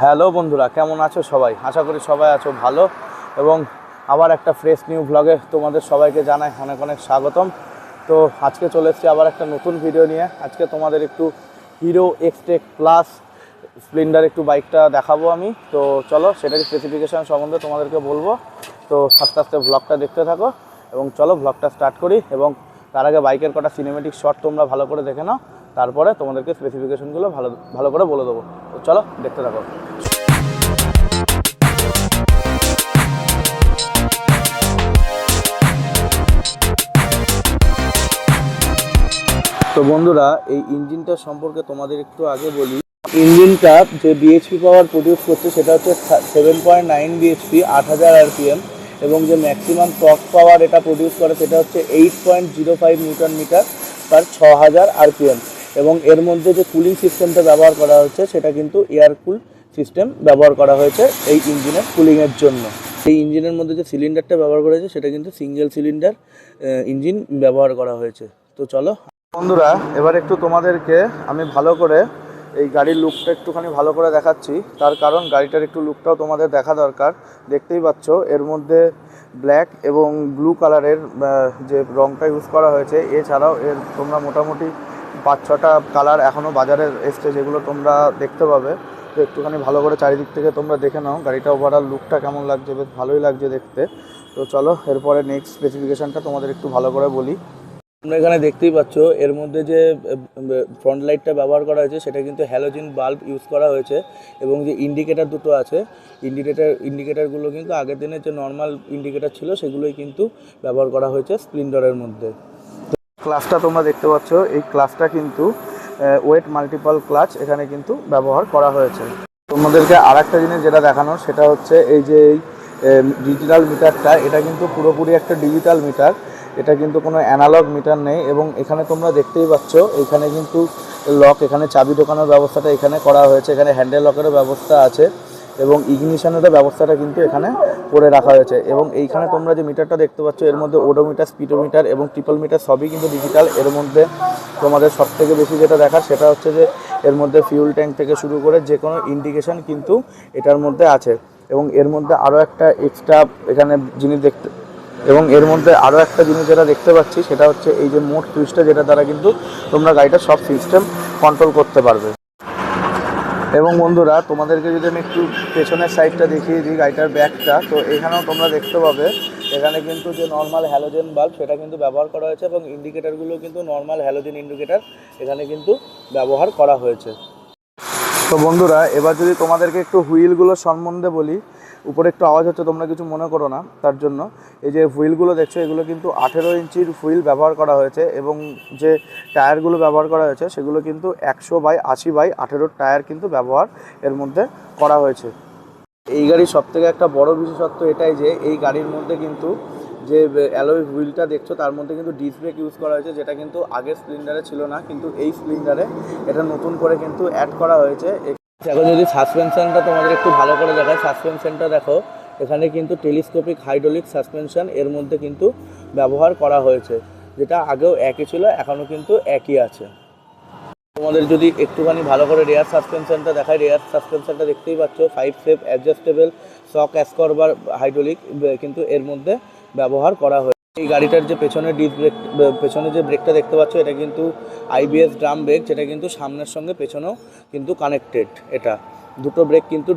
Hello বন্ধুরা, কেমন আছো সবাই? আশা করি সবাই আছো ভালো। এবং আবার একটা ফ্রেশ নিউ ব্লগে তোমাদের সবাইকে জানাই অনেক অনেক স্বাগতম। তো আজকে চলে এসেছি আবার একটা নতুন ভিডিও নিয়ে। আজকে তোমাদের একটু হিরো এক্সটেক প্লাস স্প্লেন্ডার একটু বাইকটা দেখাবো আমি। তো চলো সেটার স্পেসিফিকেশান সম্বন্ধে তোমাদেরকে বলবো। তো আস্তে আস্তে ব্লগটা দেখতে থাকো এবং চলো ব্লগটা স্টার্ট করি। এবং তার আগে বাইকের কটা সিনেমেটিক শট তোমরা ভালো করে দেখে নাও, তারপরে তোমাদেরকে স্পেসিফিকেশনগুলো ভালো ভালো করে বলে দেবো। তো চলো দেখতে থাকো। তো বন্ধুরা, এই ইঞ্জিনটা সম্পর্কে তোমাদের একটু আগে বলি। ইঞ্জিনটা যে বিএইচপি পাওয়ার প্রডিউস করছে সেটা হচ্ছে 7.9 বিএইচপি, 8000 আরপিএম। এবং যে ম্যাক্সিমাম টর্ক পাওয়ার এটা প্রডিউস করে সেটা হচ্ছে 8.05 নিউটন মিটার পার 6000 আরপিএম। এবং এর মধ্যে যে কুলিং সিস্টেমটা ব্যবহার করা হচ্ছে সেটা কিন্তু এয়ার কুল সিস্টেম ব্যবহার করা হয়েছে এই ইঞ্জিনের কুলিংয়ের জন্য। এই ইঞ্জিনের মধ্যে যে সিলিন্ডারটা ব্যবহার করা হয়েছে সেটা কিন্তু সিঙ্গেল সিলিন্ডার ইঞ্জিন ব্যবহার করা হয়েছে। তো চলো বন্ধুরা, এবার একটু তোমাদেরকে আমি ভালো করে এই গাড়ির লুকটা একটুখানি ভালো করে দেখাচ্ছি। তার কারণ গাড়িটার একটু লুকটাও তোমাদের দেখা দরকার। দেখতেই পাচ্ছ এর মধ্যে ব্ল্যাক এবং ব্লু কালারের যে রঙটা ইউজ করা হয়েছে। এছাড়াও এর তোমরা মোটামুটি 5-6টা কালার এখনও বাজারে এসছে, যেগুলো তোমরা দেখতে পাবে। তো একটুখানি ভালো করে চারিদিক থেকে তোমরা দেখে নাও গাড়িটা ওভারঅল লুকটা কেমন লাগছে। বেশ ভালোই লাগছে দেখতে। তো চলো এরপরে নেক্সট স্পেসিফিকেশানটা তোমাদের একটু ভালো করে বলি। তোমরা এখানে দেখতেই পাচ্ছ এর মধ্যে যে ফ্রন্ট লাইটটা ব্যবহার করা হয়েছে সেটা কিন্তু হ্যালোজেন বাল্ব ইউজ করা হয়েছে। এবং যে ইন্ডিকেটার দুটো আছে, ইন্ডিকেটারগুলো কিন্তু আগের দিনের যে নর্মাল ইন্ডিকেটার ছিল সেগুলোই কিন্তু ব্যবহার করা হয়েছে স্প্লেন্ডারের মধ্যে। ক্লাচটা তোমরা দেখতে পাচ্ছ, এই ক্লাচটা কিন্তু ওয়েট মাল্টিপল ক্লাচ এখানে কিন্তু ব্যবহার করা হয়েছে। তোমাদেরকে আর একটা জিনিস যেটা দেখানো সেটা হচ্ছে এই যে ডিজিটাল মিটারটা, এটা কিন্তু পুরোপুরি একটা ডিজিটাল মিটার। এটা কিন্তু কোনো অ্যানালগ মিটার নেই। এবং এখানে তোমরা দেখতেই পাচ্ছ এখানে কিন্তু লক, এখানে চাবি ঢোকানোর ব্যবস্থাটা এখানে করা হয়েছে। এখানে হ্যান্ডেল লকেরও ব্যবস্থা আছে এবং ইগনিশনেরও ব্যবস্থাটা কিন্তু এখানে করে রাখা হয়েছে। এবং এইখানে তোমরা যে মিটারটা দেখতে পাচ্ছ এর মধ্যে ওডোমিটার, স্পিডোমিটার এবং ট্রিপল মিটার সবই কিন্তু ডিজিটাল। এর মধ্যে তোমাদের সবথেকে বেশি যেটা দেখার সেটা হচ্ছে যে এর মধ্যে ফিউল ট্যাঙ্ক থেকে শুরু করে যে কোনো ইন্ডিকেশন কিন্তু এটার মধ্যে আছে। এবং এর মধ্যে আরও একটা এক্সট্রা এখানে জিনিস যেটা দেখতে পাচ্ছি সেটা হচ্ছে এই যে মোড সুইচটা, যেটা দ্বারা কিন্তু তোমরা গাড়িটার সব সিস্টেম কন্ট্রোল করতে পারবে। এবং বন্ধুরা, তোমাদেরকে যদি আমি একটু পেছনের সাইডটা দেখিয়ে দিই গাড়িটার ব্যাকটা, তো এখানেও তোমরা দেখতে পাবে এখানে কিন্তু যে নর্মাল হ্যালোজেন বাল্ব সেটা কিন্তু ব্যবহার করা হয়েছে। এবং ইন্ডিকেটারগুলো কিন্তু নর্মাল হ্যালোজেন ইন্ডিকেটার এখানে কিন্তু ব্যবহার করা হয়েছে। তো বন্ধুরা, এবার যদি তোমাদেরকে একটু হুইলগুলো সম্বন্ধে বলি। উপরে একটু আওয়াজ হচ্ছে, তোমরা কিছু মনে করো না তার জন্য। এই যে হুইলগুলো দেখছো এগুলো কিন্তু 18 ইঞ্চির হুইল ব্যবহার করা হয়েছে। এবং যে টায়ারগুলো ব্যবহার করা হয়েছে সেগুলো কিন্তু 100/80/18 টায়ার কিন্তু ব্যবহার এর মধ্যে করা হয়েছে। এই গাড়ির সবথেকে একটা বড় বিশেষত্ব এটাই যে এই গাড়ির মধ্যে কিন্তু যে অ্যালয় হুইলটা দেখছো তার মধ্যে কিন্তু ডিস্ক ব্রেক ইউজ করা হয়েছে, যেটা কিন্তু আগের স্প্লেন্ডারে ছিল না, কিন্তু এই স্প্লেন্ডারে এটা নতুন করে কিন্তু অ্যাড করা হয়েছে। এখন যদি সাসপেনশনটা তোমাদের একটু ভালো করে দেখায়, সাসপেনশনটা দেখো এখানে কিন্তু টেলিস্কোপিক হাইড্রোলিক সাসপেনশন এর মধ্যে কিন্তু ব্যবহার করা হয়েছে, যেটা আগেও একই ছিল এখনও কিন্তু একই আছে। তোমাদের যদি একটুখানি ভালো করে রেয়ার সাসপেনশনটা দেখায়, রেয়ার সাসপেনশনটা দেখতেই পাচ্ছ 5 স্টেপ অ্যাডজাস্টেবল শক অ্যাসকরবার হাইড্রোলিক কিন্তু এর মধ্যে ব্যবহার করা হয়েছে। এই গাড়িটার যে পেছনের ডিস্ক ব্রেক, পেছনে যে ব্রেকটা দেখতে পাচ্ছ এটা কিন্তু আইবিএস ড্রাম ব্রেক, যেটা কিন্তু সামনের সঙ্গে পেছনেও কিন্তু কানেক্টেড। এটা দুটো ব্রেক কিন্তু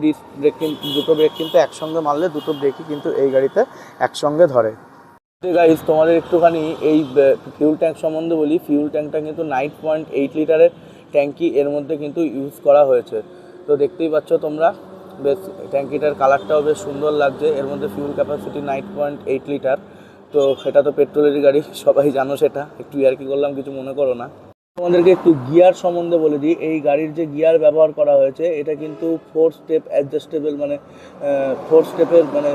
দুটো ব্রেক কিন্তু একসঙ্গে মারলে দুটো ব্রেকই কিন্তু এই গাড়িতে একসঙ্গে ধরে। গাইজ, তোমাদের একটুখানি এই ফিউল ট্যাঙ্ক সম্বন্ধে বলি। ফিউল ট্যাঙ্কটা কিন্তু 9.8 লিটারের ট্যাঙ্কি এর মধ্যে কিন্তু ইউজ করা হয়েছে। তো দেখতেই পাচ্ছ তোমরা, বেশ ট্যাঙ্কিটার কালারটাও বেশ সুন্দর লাগছে। এর মধ্যে ফিউল ক্যাপাসিটি 9.8 লিটার। তো এটা তো পেট্রোলেরই গাড়ি, সবাই জানো সেটা। একটু ইয়ার্কি করলাম, কিছু মনে করো না। তোমাদেরকে একটু গিয়ার সম্বন্ধে বলে দিই। এই গাড়ির যে গিয়ার ব্যবহার করা হয়েছে এটা কিন্তু 4 স্টেপ অ্যাডজাস্টেবল, মানে 4 স্টেপের মানে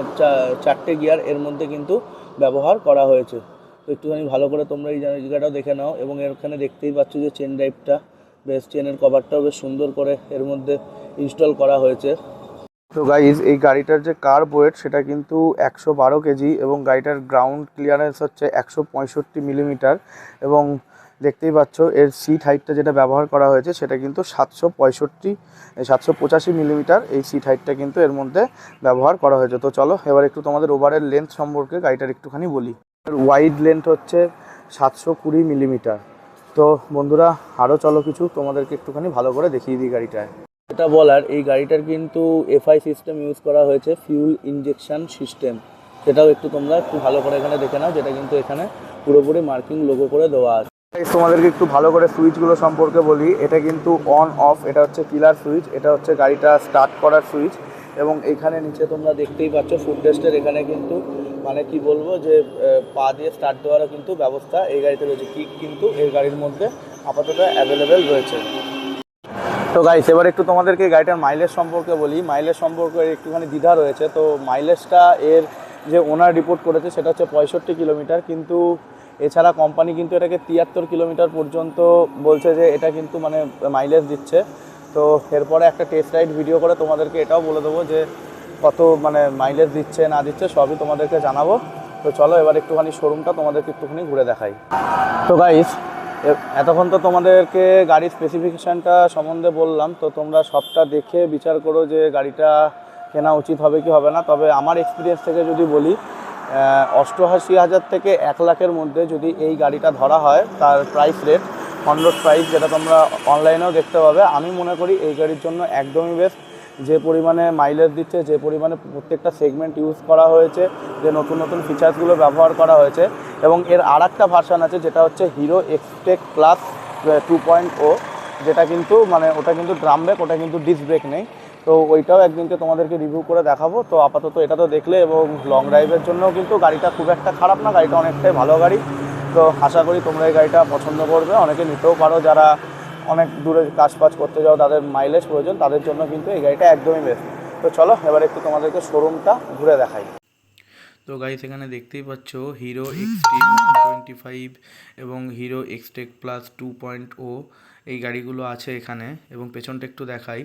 4টে গিয়ার এর মধ্যে কিন্তু ব্যবহার করা হয়েছে। তো একটুখানি ভালো করে তোমরা এই জায়গাটাও দেখে নাও। এবং এখানে দেখতেই পাচ্ছ যে চেন ড্রাইভটা, বেশ চেনের কভারটাও বেশ সুন্দর করে এর মধ্যে ইনস্টল করা হয়েছে। তো গাইজ, এই গাড়িটার যে কার্ব ওয়েট সেটা কিন্তু 112 কেজি এবং গাড়িটার গ্রাউন্ড ক্লিয়ারেন্স হচ্ছে 165 মিলিমিটার। এবং দেখতেই পাচ্ছ এর সিট হাইটটা যেটা ব্যবহার করা হয়েছে সেটা কিন্তু 785 মিলিমিটার এই সিট হাইটটা কিন্তু এর মধ্যে ব্যবহার করা হয়েছে। তো চলো এবার একটু তোমাদের ওভারের লেন্থ সম্পর্কে গাড়িটার একটুখানি বলি। ওয়াইড লেন্থ হচ্ছে 720 মিলিমিটার। তো বন্ধুরা আরও চলো কিছু তোমাদেরকে একটুখানি ভালো করে দেখিয়ে দিই গাড়িটায়। এটা বলার, এই গাড়িটার কিন্তু এফআই সিস্টেম ইউজ করা হয়েছে, ফিউল ইনজেকশন সিস্টেম। সেটাও একটু তোমরা একটু ভালো করে এখানে দেখে নাও, যেটা কিন্তু এখানে পুরোপুরি মার্কিং লোগো করে দেওয়া আছে। তোমাদেরকে একটু ভালো করে সুইচগুলো সম্পর্কে বলি। এটা কিন্তু অন অফ, এটা হচ্ছে কিলার সুইচ, এটা হচ্ছে গাড়িটা স্টার্ট করার সুইচ। এবং এখানে নিচে তোমরা দেখতেই পাচ্ছ ফুটরেস্টের এখানে কিন্তু মানে কি বলবো যে পা দিয়ে স্টার্ট দেওয়ারও কিন্তু ব্যবস্থা এই গাড়িতে রয়েছে। কিক কিন্তু এই গাড়ির মধ্যে আপাতত অ্যাভেলেবেল রয়েছে। তো গাইস এবার একটু তোমাদেরকে গাড়িটার মাইলেজ সম্পর্কে বলি। মাইলেজ সম্পর্কে একটুখানি দ্বিধা রয়েছে। তো মাইলেজটা এর যে ওনার রিপোর্ট করেছে সেটা হচ্ছে 65 কিলোমিটার, কিন্তু এছাড়া কোম্পানি কিন্তু এটাকে 73 কিলোমিটার পর্যন্ত বলছে যে এটা কিন্তু মানে মাইলেজ দিচ্ছে। তো এরপরে একটা টেস্ট রাইড ভিডিও করে তোমাদেরকে এটাও বলে দেবো যে কত মানে মাইলেজ দিচ্ছে না দিচ্ছে সবই তোমাদেরকে জানাবো। তো চলো এবার একটুখানি শোরুমটা তোমাদেরকে একটুখানি ঘুরে দেখাই। তো গাইস এতক্ষণ তো তোমাদেরকে গাড়ির স্পেসিফিকেশানটা সম্বন্ধে বললাম। তো তোমরা সবটা দেখে বিচার করো যে গাড়িটা কেনা উচিত হবে কি হবে না। তবে আমার এক্সপিরিয়েন্স থেকে যদি বলি 88,000 থেকে 1 লাখের মধ্যে যদি এই গাড়িটা ধরা হয় তার price rate on road price, যেটা তোমরা অনলাইনেও দেখতে পাবে, আমি মনে করি এই গাড়ির জন্য একদমই বেস্ট। যে পরিমাণে মাইলেজ দিচ্ছে, যে পরিমাণে প্রত্যেকটা সেগমেন্ট ইউজ করা হয়েছে, যে নতুন নতুন ফিচার্সগুলো ব্যবহার করা হয়েছে। এবং এর আরেকটা ভার্সান আছে যেটা হচ্ছে হিরো এক্সটেক প্লাস 2.0, যেটা কিন্তু মানে ওটা কিন্তু ড্রাম ব্রেক, ওটা কিন্তু ডিস্ক ব্রেক নেই। তো ওইটাও একদিনকে তোমাদেরকে রিভিউ করে দেখাবো। তো আপাতত এটা তো দেখলে, এবং লং ড্রাইভের জন্যও কিন্তু গাড়িটা খুব একটা খারাপ না, গাড়িটা অনেকটাই ভালো গাড়ি। তো আশা করি তোমরা এই গাড়িটা পছন্দ করবে, অনেকে নিতেও পারো। যারা অনেক দূরে কাজ করতে যাও, তাদের মাইলেজ প্রয়োজন, তাদের জন্য কিন্তু এই গাড়িটা একদমই বেস্ট। তো চলো এবার একটু তোমাদেরকে শোরুমটা ঘুরে দেখাই। তো গাইস এখানে দেখতেই পাচ্ছ হিরো এক্সট্রিম 125 এবং হিরো এক্সটেক প্লাস 2.0 এই গাড়িগুলো আছে এখানে। এবং পেছনটা একটু দেখাই,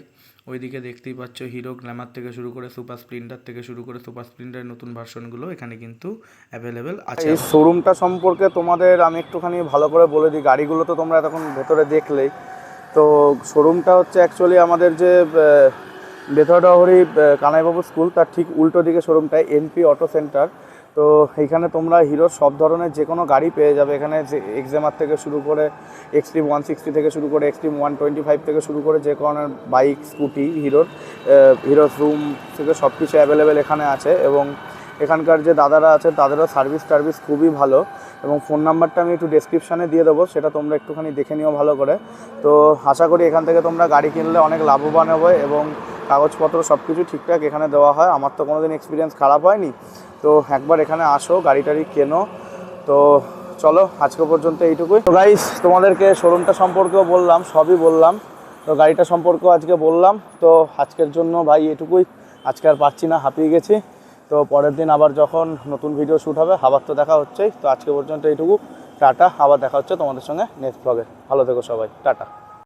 ওইদিকে দেখতেই পাচ্ছ হিরো গ্ল্যামার থেকে শুরু করে সুপার স্প্লেন্ডার থেকে শুরু করে সুপার স্প্লেন্ডারের নতুন ভার্সনগুলো এখানে কিন্তু অ্যাভেলেবেল আছে। এই শোরুমটা সম্পর্কে তোমাদের আমি একটুখানি ভালো করে বলে দিই। গাড়িগুলো তো তোমরা তখন ভেতরে দেখলেই। তো শোরুমটা হচ্ছে অ্যাকচুয়ালি আমাদের যে বেথরডাহরি কানাইবাবু স্কুল তার ঠিক উল্টো দিকে শোরুমটায় এনপি অটো সেন্টার। তো এইখানে তোমরা হিরোর সব ধরনের যে কোনো গাড়ি পেয়ে যাবে। এখানে যে এক্সেমার থেকে শুরু করে এক্সট্রিম 160 থেকে শুরু করে এক্সট্রিম 125 থেকে শুরু করে যে কোনো বাইক স্কুটি হিরোর রুম থেকে সব কিছু অ্যাভেলেবেল এখানে আছে। এবং এখানকার যে দাদারা আছে তাদেরও সার্ভিস খুবই ভালো। এবং ফোন নাম্বারটা আমি একটু ডেসক্রিপশানে দিয়ে দেবো, সেটা তোমরা একটুখানি দেখে নিও ভালো করে। তো আশা করি এখান থেকে তোমরা গাড়ি কিনলে অনেক লাভবান হবে, এবং কাগজপত্র সব কিছু ঠিকঠাক এখানে দেওয়া হয়। আমার তো কোনোদিন এক্সপিরিয়েন্স খারাপ হয়নি। তো একবার এখানে আসো, গাড়ি কেনো। তো চলো আজকে পর্যন্ত এইটুকুই। তো গাইস তোমাদেরকে শোরুমটা সম্পর্কেও বললাম, সবই বললাম। তো গাড়িটা সম্পর্কেও আজকে বললাম। তো আজকের জন্য ভাই এটুকুই, আজকে আর পারছি না, হাঁপিয়ে গেছি। তো পরের দিন আবার যখন নতুন ভিডিও শ্যুট হবে আবার তো দেখা হচ্ছেই। তো আজকে পর্যন্ত এইটুকু, টাটা। আবার দেখা হচ্ছে তোমাদের সঙ্গে নেক্সট ব্লগে। ভালো থেকো সবাই, টাটা।